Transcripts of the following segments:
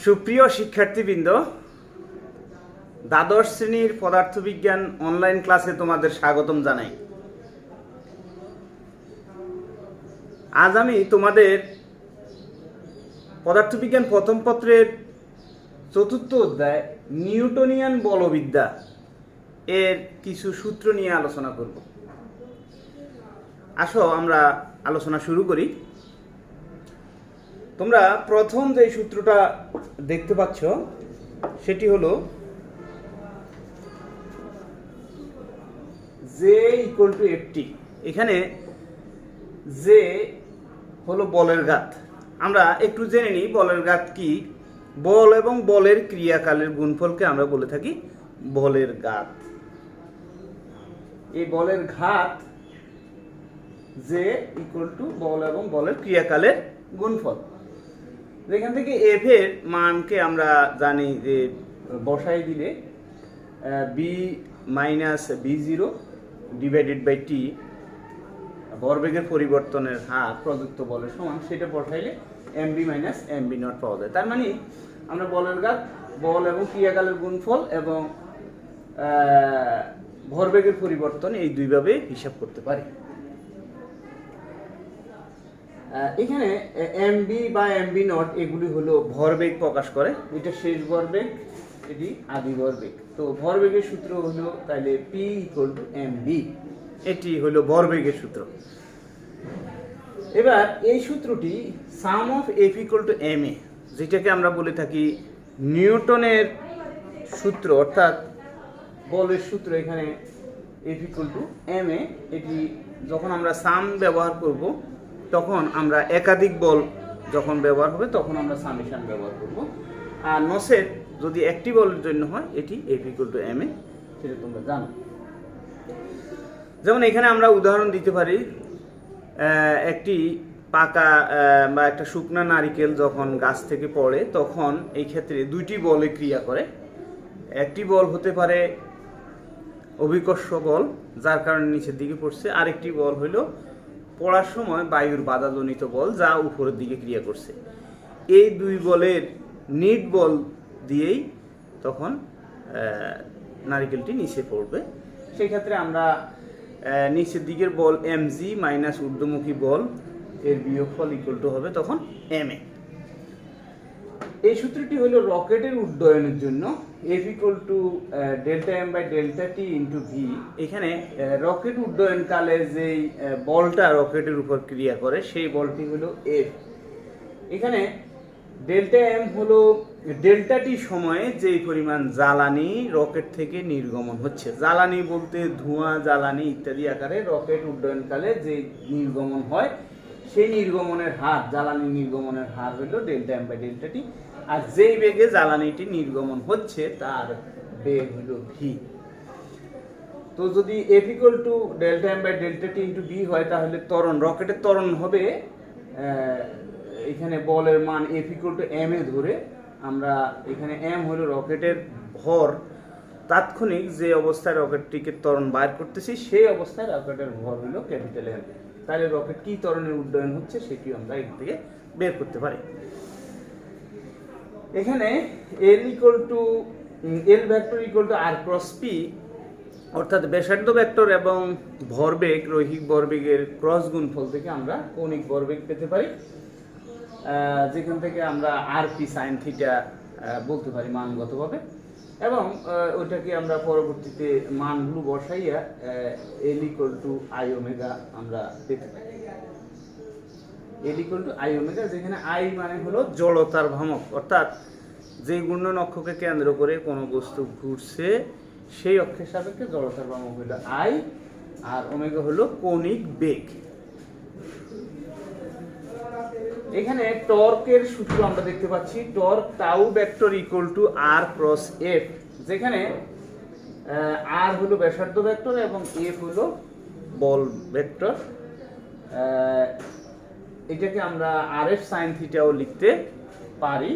সুপ্রিয় শিক্ষার্থীবৃন্দ, দ্বাদশ শ্রেণীর পদার্থবিজ্ঞান অনলাইন ক্লাসে তোমাদের স্বাগতম জানাই। আজ আমি তোমাদের পদার্থবিজ্ঞান প্রথম পত্রের চতুর্থ অধ্যায় নিউটনিয়ান বলবিদ্যা এর কিছু সূত্র নিয়ে আলোচনা করব। আসো আমরা আলোচনা শুরু করি। তোমরা প্রথম যে সূত্রটা দেখতে পাচ্ছ সেটি হলো জে ইকুয়াল টু এফটি। এখানে জে হলো বলের ঘাত। আমরা একটু জেনে নিই বলের ঘাত কি। বল এবং বলের ক্রিয়াকালের গুণফলকে আমরা বলে থাকি বলের ঘাত। এই বলের ঘাত জে ইকুয়াল টু বল এবং বলের ক্রিয়াকালের গুণফল। যেখান থেকে এফ এর মানকে আমরা জানি যে বসাই দিলে V minus V zero divided by T, ভরবেগের পরিবর্তনের হার প্রযুক্ত বলের সমান, সেটা বসাইলে M V minus M V naught পাওয়া যায়। তার মানে আমরা বলের ঘাত, বল এবং ক্রিয়াকালের গুণফল এবং ভরবেগের পরিবর্তন এই দুইভাবে হিসাব করতে পারি। এখানে এমবি বা এমবি নট এগুলি হলো ভরবেগ প্রকাশ করে। এটা শেষ ভরবেগ, এটি আদি ভরবেগ। তো ভরবেগের সূত্র হলো তাইলে পি ইকুয়াল টু এমবি, এটি হলো ভরবেগের সূত্র। এবার এই সূত্রটি sum of F equal to M A, যেটাকে আমরা বলে থাকি নিউটনের সূত্র, অর্থাৎ বলের সূত্র। এখানে এফ ইকুয়াল টু এম এ, এটি যখন আমরা সাম ব্যবহার করব তখন আমরা একাধিক বল যখন ব্যবহার হবে তখন আমরা সামেশন ব্যবহার করব। আর নসেট যদি একটি বলের জন্য হয় এটি এফ ইকুয়াল টু এম এ, সেটা তোমরা জানো। যেমন এখানে আমরা উদাহরণ দিতে পারি, একটি পাকা বা একটা শুকনা নারিকেল যখন গাছ থেকে পড়ে তখন এই ক্ষেত্রে দুইটি বলে ক্রিয়া করে। একটি বল হতে পারে অভিকর্ষ বল, যার কারণে নিচের দিকে পড়ছে। আরেকটি বল হলো পড়ার সময় বায়ুর বাধাজনিত বল, যা উপরের দিকে ক্রিয়া করছে। এই দুই বলের নিট বল দিয়েই তখন নারিকেলটি নিচে পড়বে। সেই ক্ষেত্রে আমরা নিচের দিকের বল এমজি মাইনাস ঊর্ধ্বমুখী বল এর বিয়োগফল ইকুয়াল টু হবে তখন এম এ। এই সূত্রটি হলো রকেটের উড্ডয়নের জন্য F equal to delta M by delta T into V. এখানে রকেট উড্ডয়নকালে যেই বলটা রকেটের উপর ক্রিয়া করে সেই বলটি হলো এফ। এখানে ডেল্টা এম হলো ডেল্টা টি সময়ে যেই পরিমাণ জ্বালানি রকেট থেকে নির্গমন হচ্ছে। জ্বালানি বলতে ধোঁয়া, জ্বালানি ইত্যাদি আকারে রকেট উড্ডয়নকালে যে নির্গমন হয় সেই নির্গমনের হার, জ্বালানি নির্গমনের হার হলো ডেল্টা এম বাই ডেল্টা টি। আর যেই বেগে জ্বালানিটি নির্গমন হচ্ছে তার বেগ হলো ভি। তো যদি F equal to delta M by delta T into V হয় তাহলে ত্বরণ, রকেটের ত্বরণ হবে এখানে বলের মান F equal to M A ধরে আমরা এখানে এম হলো রকেটের ভর, তাৎক্ষণিক যে অবস্থায় রকেটটিকে ত্বরণ বাইর করতেছি সেই অবস্থায় রকেটের ভর হলো ক্যাপিটাল এম। তাহলে রকেট কি ত্বরণের উড্ডয়ন হচ্ছে সেটি আমরা এখান থেকে বের করতে পারি। এখানে L equal to L vector equal to R cross P, অর্থাৎ ব্যাসার্ধ ভেক্টর এবং ভরবেগ, রৈখিক ভরবেগের ক্রস গুণফল থেকে আমরা কৌণিক ভরবেগ পেতে পারি, যেখান থেকে আমরা আর পি সাইন থিটা বলতে পারি মানগতভাবে। এবং ওইটাকে আমরা পরবর্তীতে মানগুলো বসাইয়া এল ইকুয়াল টু আই ওমেগা আমরা পেতে পারি। এল ইকুয়াল টু আই ওমেগা, যেখানে আই মানে হলো জড়তার ভ্রামক, অর্থাৎ যে ঘূর্ণন অক্ষকে কেন্দ্র করে কোনো বস্তু ঘুরছে সেই অক্ষের সাপেক্ষে জড়তার ভ্রামক হলো আই, আর ওমেগা হলো কৌণিক বেগ। এখানে টর্কের সূত্র আমরা দেখতে পাচ্ছি, torque tau vector equal to R cross F, যেখানে আর হলো ব্যাসার্ধ ভেক্টর এবং এফ হলো বল ভেক্টর। এটাকে আমরা আর এফ সাইন থিটাও লিখতে পারি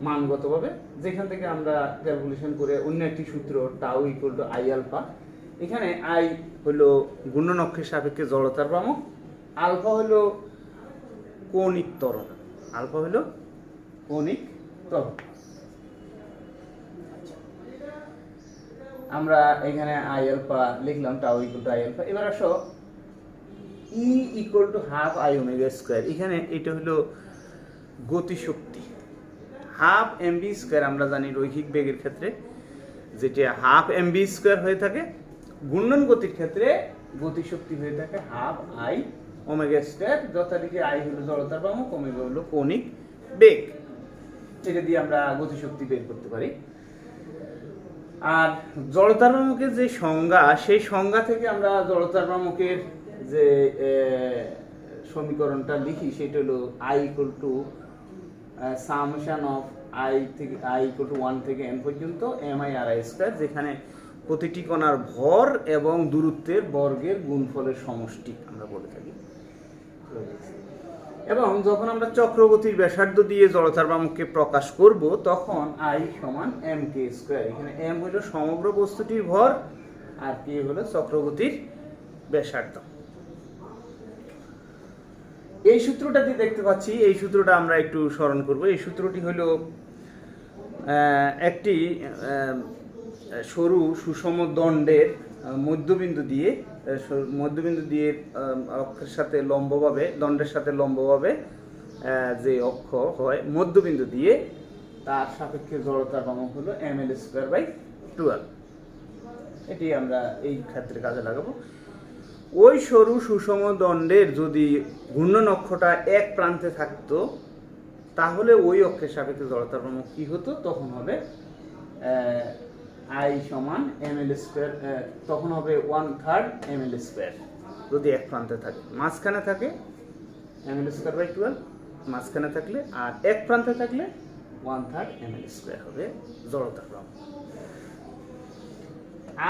মানগতভাবে, যেখান থেকে আমরা ক্যালকুলেশন করে অন্য একটি সূত্র tau equal to I alpha. এখানে আই হলো ঘূর্ণন অক্ষের সাপেক্ষে জড়তার ভ্রামক, আলফা হলো কৌণিক ত্বরণ, আলফা হলো কৌণিক তরল। আমরা এখানে আই আলফা লিখলাম, tau equal to I alpha. এবার আসো E equal to half I omega square. এখানে এটা হলো গতিশক্তি, হাফ এমভি স্কোয়ার। আমরা জানি রৈখিক বেগের ক্ষেত্রে যেটা হাফ এমভি স্কোয়ার হয়ে থাকে, ঘূর্ণন গতির ক্ষেত্রে গতিশক্তি হয়ে থাকে হাফ আই ওমেগা স্কোয়ার। যথারীতি আই হলো জড়তার ভ্রামক, ওমেগা হলো কৌণিক বেগ। এটা দিয়ে আমরা গতিশক্তি বের করতে পারি। আর জড়তার ভ্রামকের যে সংজ্ঞা, সেই সংজ্ঞা থেকে আমরা জড়তার ভ্রামকের যে সমীকরণটা লিখি সেটা হলো I equal to summation of I থেকে আই ইকুয়াল টু 1 থেকে n পর্যন্ত M I R I square, যেখানে প্রতিটি কণার ভর এবং দূরত্বের বর্গের গুণফলের সমষ্টি আমরা বলে থাকি। এবং যখন আমরা চক্রগতির ব্যাসার্ধ দিয়ে জড়তার ভ্রামককে প্রকাশ করব তখন আই সমান এম কে স্কয়ার। এখানে এম হলো সমগ্র বস্তুটির ভর আর কে হলো চক্রগতির ব্যাসার্ধ। এই সূত্রটাতে দেখতে পাচ্ছি, এই সূত্রটা আমরা একটু স্মরণ করব। এই সূত্রটি হলো একটি সরু সুষম দণ্ডের মধ্যবিন্দু দিয়ে অক্ষের সাথে লম্বভাবে, দণ্ডের সাথে লম্বভাবে যে অক্ষ হয় মধ্যবিন্দু দিয়ে, তার সাপেক্ষে জড়তার ভ্রামক হলো ml²/12। এটি আমরা এই ক্ষেত্রে কাজে লাগাবো। ওই সরু সুষম দণ্ডের যদি ঘূর্ণন অক্ষটা এক প্রান্তে থাকতো তাহলে ওই অক্ষের সাপেক্ষে জড়তার ভ্রামক কি হতো? তখন হবে আই সমান ml², তখন হবে 1/3 ml²। যদি এক প্রান্তে থাকে, মাঝখানে থাকে ml²/12 মাঝখানে থাকলে, আর এক প্রান্তে থাকলে 1/3 ml² হবে জড়তার ভ্রামক।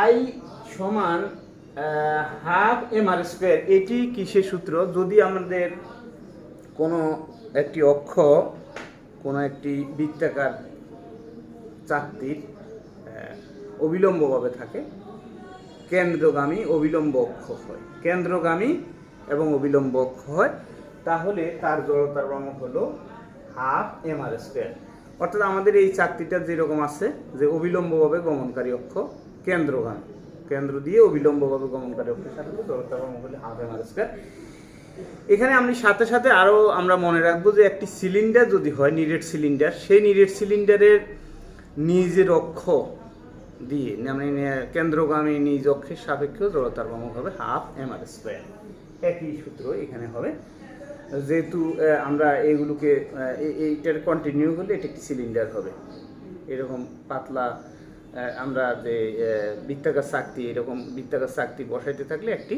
আই সমান হাফ mr²। এটি কিসের সূত্র? যদি আমাদের কোনো একটি অক্ষ, কোনো একটি বৃত্তাকার চাকতির অবিলম্বভাবে থাকে, কেন্দ্রগামী অবিলম্ব অক্ষ হয়, কেন্দ্রগামী এবং অবিলম্ব অক্ষ হয়, তাহলে তার জড়তার ভ্রামক হলো হাফ mr²। অর্থাৎ আমাদের এই চাকতিটা যেরকম আছে যে অবিলম্বভাবে গমনকারী অক্ষ, কেন্দ্রগামী, কেন্দ্র দিয়ে অবিলম্বভাবে গমনকারী অক্ষের সাথে জড়তার ভ্রামক হলো হাফ mr²। এখানে আমি সাথে সাথে আরো আমরা মনে রাখবো যে একটি সিলিন্ডার যদি হয় নিরেট সিলিন্ডার, সেই নিরেট সিলিন্ডারের নিজের অক্ষ দিয়ে মানে কেন্দ্রগামী নিজ অক্ষের সাপেক্ষে জড়তার ভ্রামক হবে হাফ mr²। একই সূত্র এখানে হবে, যেহেতু আমরা এইগুলোকে এইটার কন্টিনিউ হলে এটা একটি সিলিন্ডার হবে। এরকম পাতলা আমরা যে বৃত্তাকার চাকতি, এরকম বৃত্তাকার চাকতি বসাইতে থাকলে একটি,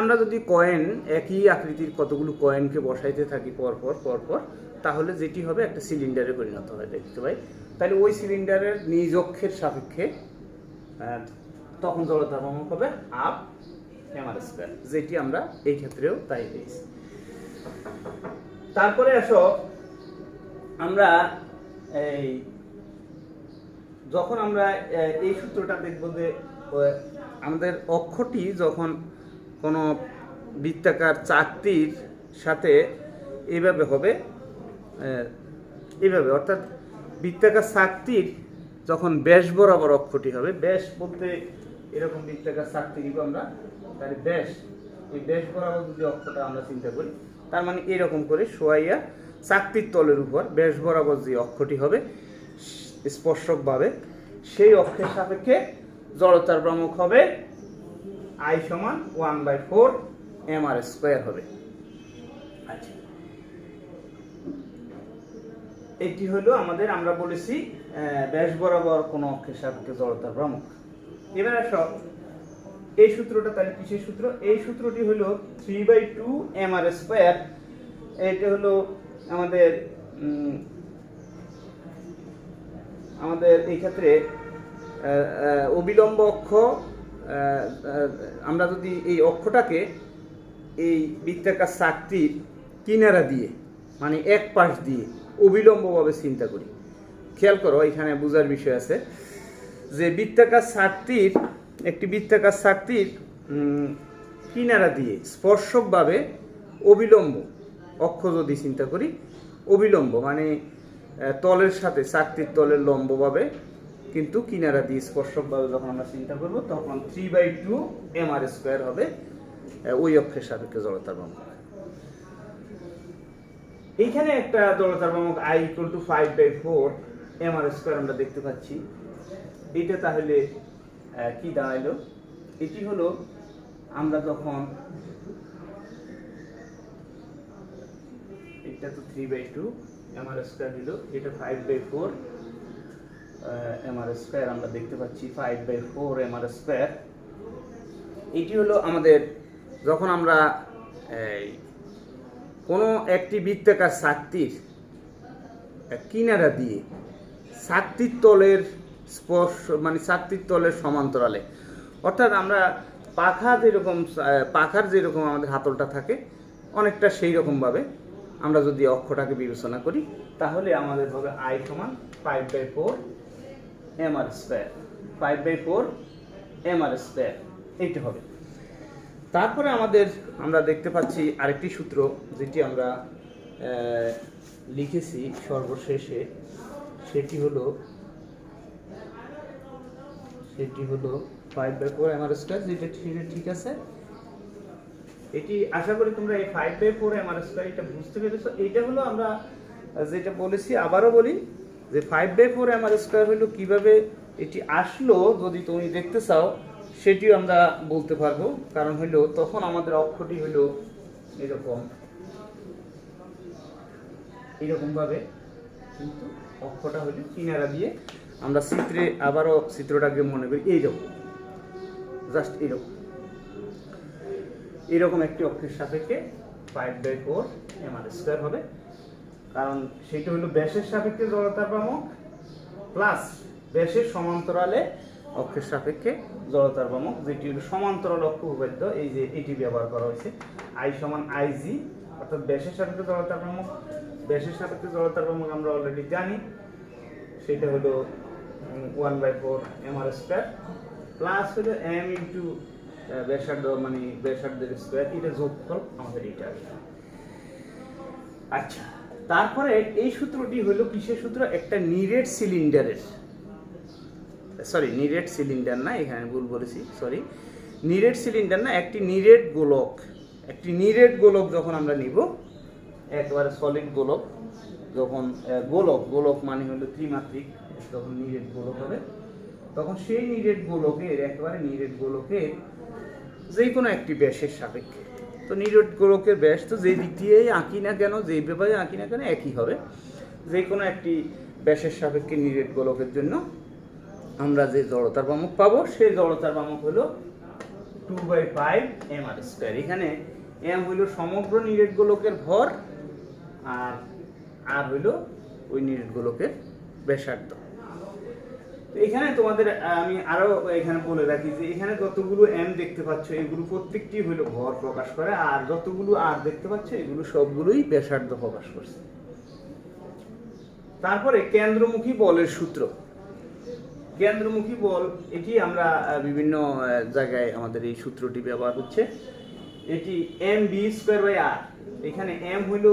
আমরা যদি কয়েন, একই আকৃতির কতগুলো কয়েনকে বসাইতে থাকি পরপর, তাহলে যেটি হবে একটা সিলিন্ডারে পরিণত হয়, দেখতে পাই। তাহলে ওই সিলিন্ডারের নিজ অক্ষের সাপেক্ষে তখন জড়তার ভ্রামক হবে হাফ mr², যেটি আমরা এই ক্ষেত্রেও তাই পেয়েছি। তারপরে আসো আমরা এই যখন আমরা এই সূত্রটা দেখবো যে আমাদের অক্ষটি যখন কোনো বৃত্তাকার চাকতির সাথে এইভাবে হবে, এইভাবে, অর্থাৎ বৃত্তাকার চাকতির যখন ব্যাস বরাবর অক্ষটি হবে, ব্যাস বলতে এরকম বৃত্তাকার চাকতি দিব আমরা, তাহলে ব্যাস, এই ব্যাস বরাবর যদি অক্ষটা আমরা চিন্তা করি, তার মানে এরকম করে শোয়াইয়া চাকতির তলের উপর ব্যাস বরাবর যে অক্ষটি হবে স্পর্শকভাবে, সেই অক্ষের সাপেক্ষে জড়তার ভ্রামক হবে আই সমান 1/4 mr² হবে। আচ্ছা, এটি হলো আমাদের, আমরা বলেছি ব্যাস বরাবর কোনো অক্ষের সাপেক্ষে জড়তার ভ্রামক। এবার আসো এই সূত্রটা তাহলে কিসের সূত্র? এই সূত্রটি হলো 3/2 mr²। এটা হলো আমাদের এই ক্ষেত্রে অবিলম্ব অক্ষ। আমরা যদি এই অক্ষটাকে এই বৃত্তাকার চাকতির কিনারা দিয়ে, মানে এক পাশ দিয়ে অবিলম্বভাবে চিন্তা করি, খেয়াল করো এখানে বোঝার বিষয় আছে যে বৃত্তাকার চাকতির, একটি বৃত্তাকার চাকতির কিনারা দিয়ে স্পর্শকভাবে অবিলম্ব অক্ষ যদি চিন্তা করি, অবিলম্ব মানে তলের সাথে চাকতির তলের লম্বভাবে কিন্তু কিনারা দিয়ে স্পর্শকভাবে যখন আমরা চিন্তা করব তখন 3/2 mr² হবে ওই অক্ষের সাপেক্ষে জড়তার ভ্রামক। এইখানে একটা জড়তার ভ্রামক I = 5/4 mr² আমরা দেখতে পাচ্ছি। এটা তাহলে কি দাঁড়াইলো? এটি হলো আমরা যখন এটা তো 3/2 mr² হলো, এটা 5/4 mr² আমরা দেখতে পাচ্ছি 5/4 mr²। এটি হলো আমাদের যখন আমরা কোনো একটি বৃত্তাকার চাকতির কিনারা দিয়ে চাকতির তলের স্পর্শ মানে চাকতির তলের সমান্তরালে, অর্থাৎ আমরা পাখার যেরকম আমাদের হাতলটা থাকে অনেকটা সেই রকমভাবে আমরা যদি অক্ষটাকে বিবেচনা করি তাহলে আমাদের হবে I = 5/4 mr², 5/4 mr², এইটা হবে। তারপরে আমরা দেখতে পাচ্ছি আরেকটি সূত্র যেটি আমরা লিখেছি সর্বশেষে, সেটি হলো 5/4 mr², যেটা ঠিক আছে। এটি আশা করি তোমরা এই 5/4 mr² এটা বুঝতে পেরেছো। এটা হলো আমরা যেটা বলেছি, আবারও বলি যে 5/4 mr² হলো কিভাবে এটি আসলো, যদি তুমি দেখতে চাও সেটিও আমরা বলতে পারবো। কারণ হইলো তখন আমাদের অক্ষটি হইলো এরকম ভাবে, কিন্তু অক্ষটা হইলো কিনারা দিয়ে আমরা আবারও চিত্রটাকে মনে করি এইরকম, জাস্ট এরকম একটি অক্ষের সাপেক্ষে 5/4 mr² হবে। কারণ সেটা হলো ব্যাসের সাপেক্ষে জড়তার ভ্রামক প্লাস ব্যাসের সমান্তরালে অক্ষের সাপেক্ষে জড়তার ভ্রামক, যেটি হলো সমান্তরাল অক্ষ উপপাদ্য। এই যে এটি ব্যবহার করা হয়েছে, I = Ig, অর্থাৎ ব্যাসের সাপেক্ষে জড়তার ভ্রামক। ব্যাসের সাপেক্ষে জড়তার ভ্রামক আমরা অলরেডি জানি, সেটা হলো 1/4 mr² প্লাস হলো m * ব্যাসার্ধ মানে ব্যাসার্ধের স্কয়ার, এটা যোগফল আমাদের এটা। আচ্ছা, তারপরে এই সূত্রটি হলো কিসের সূত্র? একটা নিরেট সিলিন্ডারের, নিরেট সিলিন্ডার না, এখানে ভুল বলেছি, নিরেট সিলিন্ডার না, একটি নিরেট গোলক যখন আমরা নিব, একবারে সলিড গোলক, যখন গোলক মানে হলো ত্রিমাত্রিক, যখন নিরেট গোলক হবে তখন সেই নিরেট গোলকের যে কোনো একটি ব্যাসের সাপেক্ষে, তো নিরেট গোলকের ব্যাস তো যেই দিক দিয়েই আঁকি না কেন, যেই ব্যাপারে আঁকি না কেন একই হবে। যে কোনো একটি ব্যাসের সাপেক্ষে নিরেট গোলকের জন্য আমরা যে জড়তার ভ্রামক পাবো সেই জড়তার ভ্রামক হলো 2/5 mr²। এখানে m হইলো সমগ্র নিরেট গোলকের ভর, আর হইলো ওই নিরেট গোলকের ব্যাসার্ধ। এখানে তোমাদের আমি আরো এখানে বলে রাখি যে এখানে যতগুলো m দেখতে পাচ্ছ এগুলো প্রত্যেকটি হলো ভর প্রকাশ করে, আর যতগুলো r দেখতে পাচ্ছ এগুলো সবগুলোই ব্যাসার্ধ প্রকাশ করছে। তারপরে কেন্দ্রমুখী বলের সূত্র। কেন্দ্রমুখী বল, এটি আমরা বিভিন্ন জায়গায় আমাদের এই সূত্রটি ব্যবহার হচ্ছে। এটি mv²/r। এখানে m হইল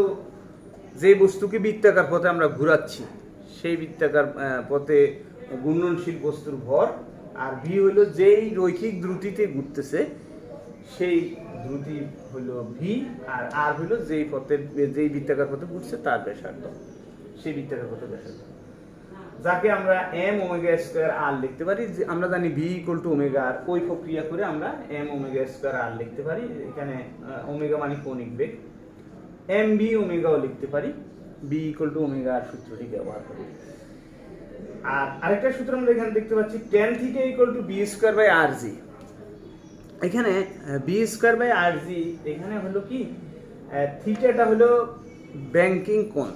যে বস্তুকে বৃত্তাকার পথে আমরা ঘোরাচ্ছি সেই বৃত্তাকার পথে ঘূর্ণনশীল বস্তুর ভর, আর v হইল যেই রৈখিক দ্রুতিতে ঘুরতেছে সেই দ্রুতি হইল v, আর r হইল যেই বৃত্তাকার পথে ঘুরছে তার ব্যাসার্ধ, সেই বৃত্তাকার পথে ব্যাসার্ধ, যাকে আমরা m⍵²r লিখতে পারি। আমরা জানি v = ω/r, ওই প্রক্রিয়া করে আমরা m⍵²r লিখতে পারি। এখানে ওমেগা মানে কৌণিক বেগ, mv⍵ও লিখতে পারি, v = ω/r সূত্রটি ব্যবহার করি। আর আরেকটা সূত্র আমরা এখানে দেখতে পাচ্ছি tan θ = b²/rg। এখানে b²/rg এখানে হলো কি, থিটাটা হলো ব্যাংকিং কোণ,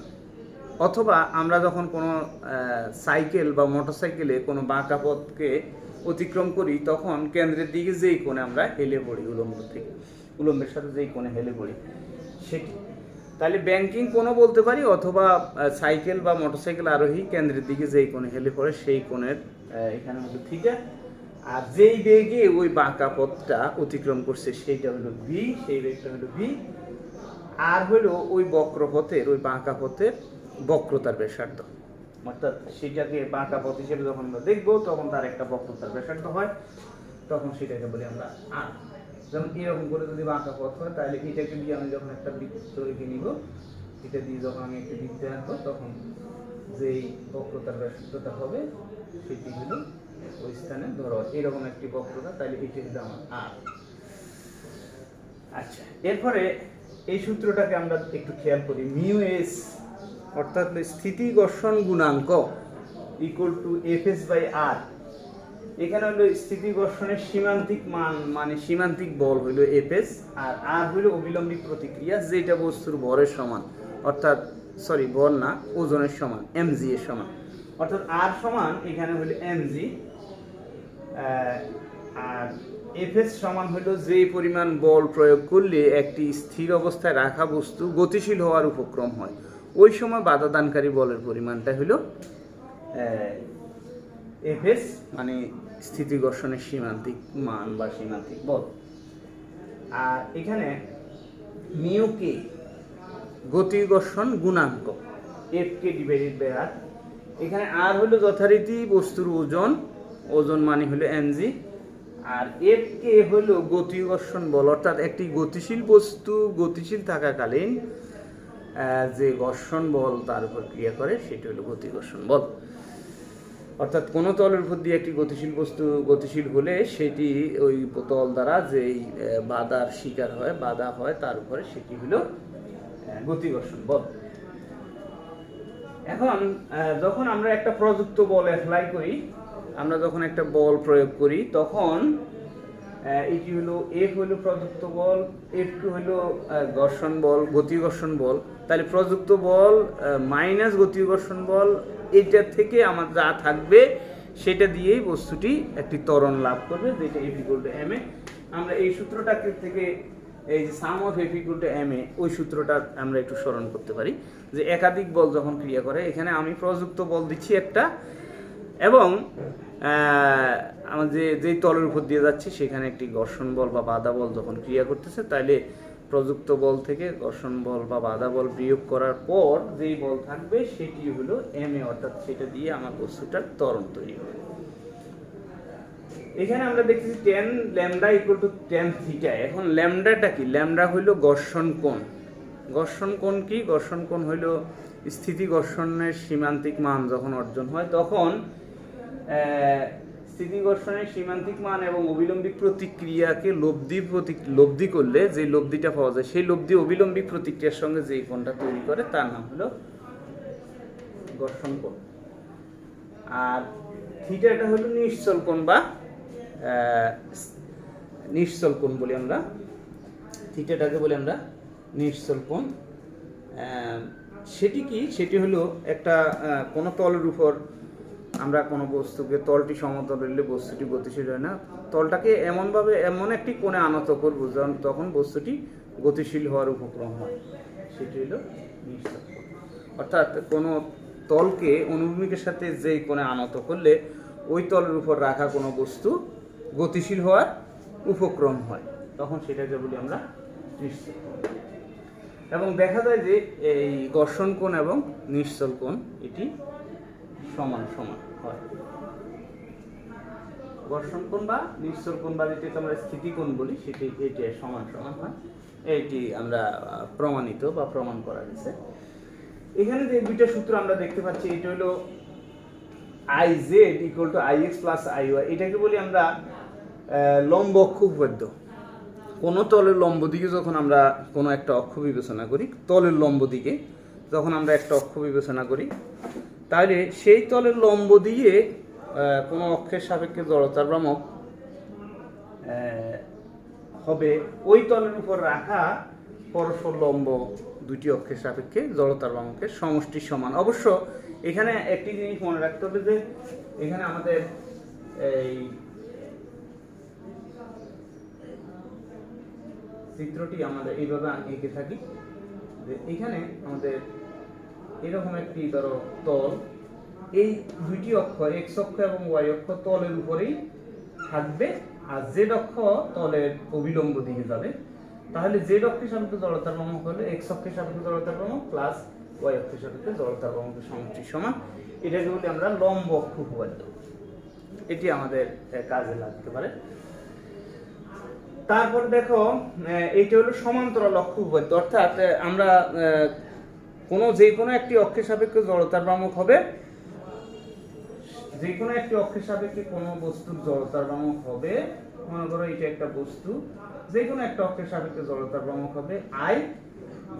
অথবা আমরা যখন কোনো সাইকেল বা মোটরসাইকেলে কোনো বাঁকা পথকে অতিক্রম করি তখন কেন্দ্রের দিকে যেই কোণে আমরা হেলে পড়ি, উলম্বের সাথে যেই কোণে হেলে পড়ি সেটি, তাহলে ব্যাংকিং কোণও বলতে পারি, অথবা সাইকেল বা মোটরসাইকেল আরোহী কেন্দ্রের দিকে যেই কোণে হেলে পড়ে সেই কোণের এখানে হলো থিটা, আর যেই বেগে ওই বাঁকা পথটা অতিক্রম করছে সেইটা হলো v, সেই বেগটা হলো v, আর হলো ওই বক্রপথের ওই বাঁকা পথের বক্রতার ব্যাসার্ধ। অর্থাৎ সেটাকে বাঁকা পথ হিসেবে যখন আমরা দেখবো তখন তার একটা বক্রতার ব্যাসার্ধ হয়, তখন সেটাকে বলি আমরা আর। যেমন এরকম করে যদি বাঁকা পথ হয় তাহলে এটাকে দিয়ে আমি যখন একটা বৃত্ত রেখে নিব, এটা দিয়ে যখন আমি একটা বৃত্ত আঁকবো তখন যেই বক্রতার ব্যাসার্ধটা হবে সেটি হলো ওই স্থানে ধরো এরকম একটি বক্রতা, তাহলে এটি হলো আমার আর। আচ্ছা, এরপরে এই সূত্রটাকে আমরা একটু খেয়াল করি। মিউ এস অর্থাৎ স্থিতি ঘর্ষণ গুণাঙ্ক ইকুয়াল টু এফএস বাই আর। এখানে হলো স্থিতি ঘর্ষণের সীমান্তিক মান মানে সীমান্তিক বল হইল এফএস, আর আর হইল অবিলম্বিক প্রতিক্রিয়া যেটা বস্তুর ভরের সমান, অর্থাৎ সরি বল না, ওজনের সমান, এমজি এর সমান। অর্থাৎ আর সমান এখানে হইল এমজি, আর এফএস সমান হইল যে পরিমাণ বল প্রয়োগ করলে একটি স্থির অবস্থায় রাখা বস্তু গতিশীল হওয়ার উপক্রম হয়, ওই সময় বাধা দানকারী বলের পরিমাণটা হইল এফএস, মানে স্থিতি ঘর্ষণের সীমান্তিক মান বা সীমান্তিক বল। আর এখানে মিউ কে গতি ঘর্ষণ গুণাঙ্ক, এফ কে ডিভাইডেড বাই আর। এখানে আর হলো যথারীতি বস্তুর ওজন, ওজন মানে হলো এমজি, আর এফ কে হলো গতি ঘর্ষণ বল, অর্থাৎ একটি গতিশীল বস্তু গতিশীল থাকাকালীন যে ঘর্ষণ বল তার উপর ক্রিয়া করে সেটি হলো গতি ঘর্ষণ বল। অর্থাৎ কোনো তলের উপর দিয়ে একটি গতিশীল বস্তু গতিশীল হলে সেটি ওই তল দ্বারা যেই বাধার শিকার হয়, বাধা হয়, তার উপরে সেটি হলো গতি ঘর্ষণ বল। এখন যখন আমরা একটা প্রযুক্ত বল অ্যাপ্লাই করি, আমরা যখন একটা বল প্রয়োগ করি তখন এটি হলো এফ হলো প্রযুক্ত বল, এফ টু হলো ঘর্ষণ বল, গতি ঘর্ষণ বল। তাহলে প্রযুক্ত বল মাইনাস গতি ঘর্ষণ বল, এটা থেকে আমার যা থাকবে সেটা দিয়েই বস্তুটি একটি ত্বরণ লাভ করবে, যেটা F equal to M A. আমরা এই সূত্রটাকে থেকে এই যে sum of F equal to M A, ওই সূত্রটা আমরা একটু স্মরণ করতে পারি যে একাধিক বল যখন ক্রিয়া করে, এখানে আমি প্রযুক্ত বল দিচ্ছি একটা, এবং আমার যেই তলের উপর দিয়ে যাচ্ছে সেখানে একটি ঘর্ষণ বল বা বাধা বল যখন ক্রিয়া করতেছে, তাইলে প্রযুক্ত বল থেকে ঘর্ষণ বল বা বাধা বল বিয়োগ করার পর যেই বল থাকবে সেটি হলো এম এ, অর্থাৎ সেটা দিয়ে আমার বস্তুটার ত্বরণ তৈরি হবে। এখানে আমরা দেখতেছি tan lambda equal to tan theta. এখন ল্যামডাটা কি? ল্যামডা হইল ঘর্ষণ কোণ। ঘর্ষণ কোণ কি? ঘর্ষণ কোণ হইল স্থিতি ঘর্ষণের সীমান্তিক মান যখন অর্জন হয় তখন স্থিতি ঘর্ষণের সীমান্তিক মান এবং অবিলম্বিক প্রতিক্রিয়াকে লব্ধি করলে যে লব্ধিটা পাওয়া যায়, সেই লব্ধি অবিলম্বিক প্রতিক্রিয়ার সঙ্গে যে কোণটা তৈরি করে তার নাম হলো ঘর্ষণ কোণ। আর থিটাটা হলো নিশ্চল কোণ বা নিশ্চল কোণ বলি আমরা, থিটাটাকে বলি আমরা নিশ্চল কোণ। সেটি কি? সেটি হলো একটা কোনো তলের উপর আমরা কোনো বস্তুকে, তলটি সমতল হলে বস্তুটি গতিশীল হয় না, তলটাকে এমনভাবে এমন একটি কোণে আনত করবো তখন বস্তুটি গতিশীল হওয়ার উপক্রম হয়, সেটি হলো নিশ্চল কোণ। অর্থাৎ কোনো তলকে অনুভূমিকের সাথে যেই কোণে আনত করলে ওই তলের উপর রাখা কোনো বস্তু গতিশীল হওয়ার উপক্রম হয়, তখন সেটাকে বলি আমরা নিশ্চল কোণ। এবং দেখা যায় যে এই ঘর্ষণ কোণ এবং নিশ্চল কোণ এটি সমান সমান হয়। ঘর্ষণ কোণ বা নিশ্চল কোণ বা যেটাকে আমরা স্থিতি কোণ বলি সেটি এটি সমান সমান হয়, এটি আমরা প্রমাণিত বা প্রমাণ করা গেছে। এখানে যে দুইটা সূত্র আমরা দেখতে পাচ্ছি, এটা হলো IZ equal to IX plus IY, এটাকে বলি আমরা লম্ব অক্ষ উপপাদ্য। কোনো তলের লম্ব দিকে যখন আমরা কোনো একটা অক্ষ বিবেচনা করি, তলের লম্ব দিকে যখন আমরা একটা অক্ষ বিবেচনা করি, তাহলে সেই তলের লম্ব দিয়ে কোনো অক্ষের সাপেক্ষে জড়তার ভ্রামক হবে ওই তলের উপর রাখা পরস্পর লম্ব দুটি অক্ষের সাপেক্ষে জড়তার ভ্রামকের সমষ্টির সমান। অবশ্য এখানে একটি জিনিস মনে রাখতে হবে যে এখানে আমাদের এই চিত্রটি আমাদের এইভাবে এঁকে থাকি যে এখানে আমাদের এরকম একটি ধরো তল, এই দুইটি অক্ষ এক্স অক্ষ এবং ওয়াই অক্ষ তলের উপরেই থাকবে, আর জেড অক্ষ তলের অবিলম্ব দিকে যাবে। তাহলে জেড অক্ষের সাপেক্ষে জড়তার ভ্রামক হলো এক্স অক্ষের সাপেক্ষে জড়তার ভ্রামক প্লাস ওয়াই অক্ষের সাপেক্ষে জড়তার ভ্রামকের সমষ্টির সমান। এটাকে বলি আমরা লম্ব অক্ষ উপপাদ্য। এটি আমাদের কাজে লাগতে পারে। তারপরে দেখো এইটা হলো সমান্তরাল অক্ষ উপপাদ্য, অর্থাৎ আমরা যে কোনো একটি অক্ষের সাপেক্ষে জড়তার ভ্রামক হবে, যে কোনো একটি অক্ষের সাপেক্ষে কোনো বস্তুর জড়তার ভ্রামক হবে, মনে করো এটা একটা বস্তু, যে কোনো একটা অক্ষের সাপেক্ষে জড়তার ভ্রামক হবে আই,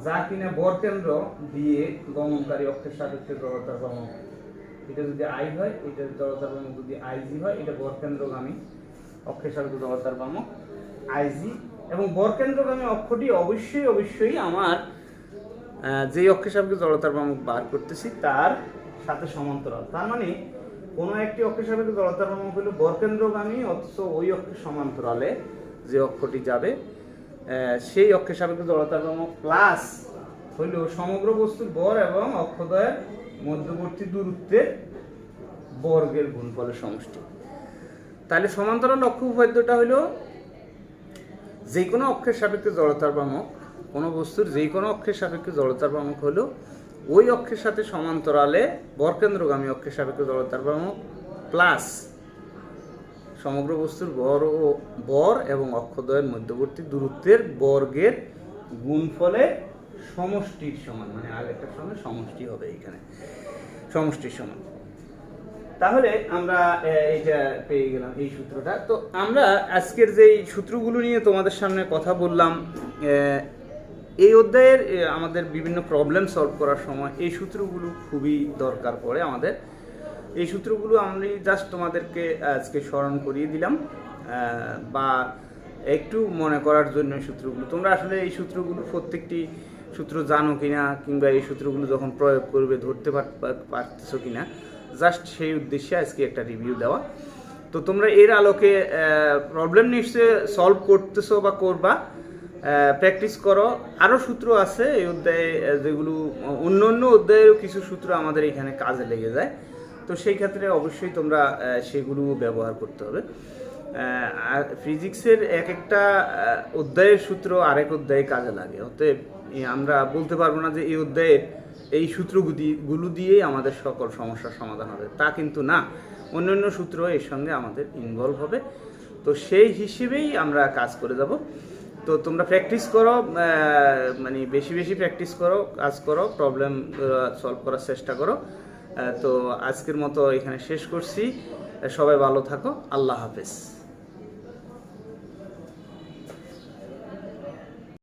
যা কিনা বরকেন্দ্র দিয়ে গমনকারী অক্ষের সাপেক্ষে জড়তার ভ্রামক, এটা যদি আই হয়, এটা জড়তার ভ্রামক যদি আইজি হয়, এটা বরকেন্দ্রগামী অক্ষের সাপেক্ষে জড়তার ভ্রামক আইজি, এবং বরকেন্দ্রগামী অক্ষটি অবশ্যই আমার যে অক্ষের সাপেক্ষে জড়তার ভ্রামক বার করতেছি তার সাথে সমান্তরাল। তার মানে কোনো একটি অক্ষের সাপেক্ষে জড়তার ভ্রামক হলো বরকেন্দ্রগামী, অথচ ওই অক্ষের সমান্তরালে যে অক্ষটি যাবে সেই অক্ষের সাপেক্ষে জড়তার ভ্রামক প্লাস হইল সমগ্র বস্তুর বর এবং অক্ষদ্বয়ের মধ্যবর্তী দূরত্বের বর্গের গুণফলের সমষ্টি। তাহলে সমান্তরাল অক্ষ উপপাদ্যটা হইল যে কোনো অক্ষের সাপেক্ষে জড়তার ভ্রামক, কোনো বস্তুর যে কোনো অক্ষের সাপেক্ষে জড়তার ভ্রামক হলো ওই অক্ষের সাথে সমান্তরালে বরকেন্দ্রগামী অক্ষের সাপেক্ষে জড়তার ভ্রামক প্লাস সমগ্র বস্তুর বর এবং অক্ষদ্বয়ের মধ্যবর্তী দূরত্বের বর্গের গুণফলের সমষ্টির সমান, মানে আগেরটার সঙ্গে সমষ্টি হবে, এখানে সমষ্টির সমান। তাহলে আমরা এইটা পেয়ে গেলাম এই সূত্রটা। তো আমরা আজকের যে সূত্রগুলো নিয়ে তোমাদের সামনে কথা বললাম, এই অধ্যায়ের আমাদের বিভিন্ন প্রবলেম সলভ করার সময় এই সূত্রগুলো খুবই দরকার পড়ে আমাদের। এই সূত্রগুলো আমি জাস্ট তোমাদেরকে আজকে স্মরণ করিয়ে দিলাম, বা একটু মনে করার জন্য সূত্রগুলো। তোমরা আসলে এই সূত্রগুলো প্রত্যেকটি সূত্র জানো কিনা, কিংবা এই সূত্রগুলো যখন প্রয়োগ করবে ধরতে পারতেছো কিনা, জাস্ট সেই উদ্দেশ্যে আজকে একটা রিভিউ দেওয়া। তো তোমরা এর আলোকে প্রবলেম নিশ্চয়ই সলভ করতেছো বা করবা, প্র্যাকটিস করো। আরও সূত্র আছে এই অধ্যায়ে, যেগুলো অন্য অধ্যায়েও কিছু সূত্র আমাদের এখানে কাজে লেগে যায়, তো সেই ক্ষেত্রে অবশ্যই তোমরা সেগুলো ব্যবহার করতে হবে। আর ফিজিক্সের এক একটা অধ্যায়ের সূত্র আরেক অধ্যায়ে কাজে লাগে, অতএব আমরা বলতে পারবো না যে এই অধ্যায়ের এই সূত্রগুলো দিয়েই আমাদের সকল সমস্যার সমাধান হবে, তা কিন্তু না, অন্যান্য সূত্র এর সঙ্গে আমাদের ইনভলভ হবে। তো সেই হিসেবেই আমরা কাজ করে যাব। তো তোমরা প্র্যাকটিস করো, মানে বেশি প্র্যাকটিস করো, কাজ করো, প্রবলেম সলভ করার চেষ্টা করো। তো আজকের মতো এখানে শেষ করছি। সবাই ভালো থাকো, আল্লাহ হাফেজ।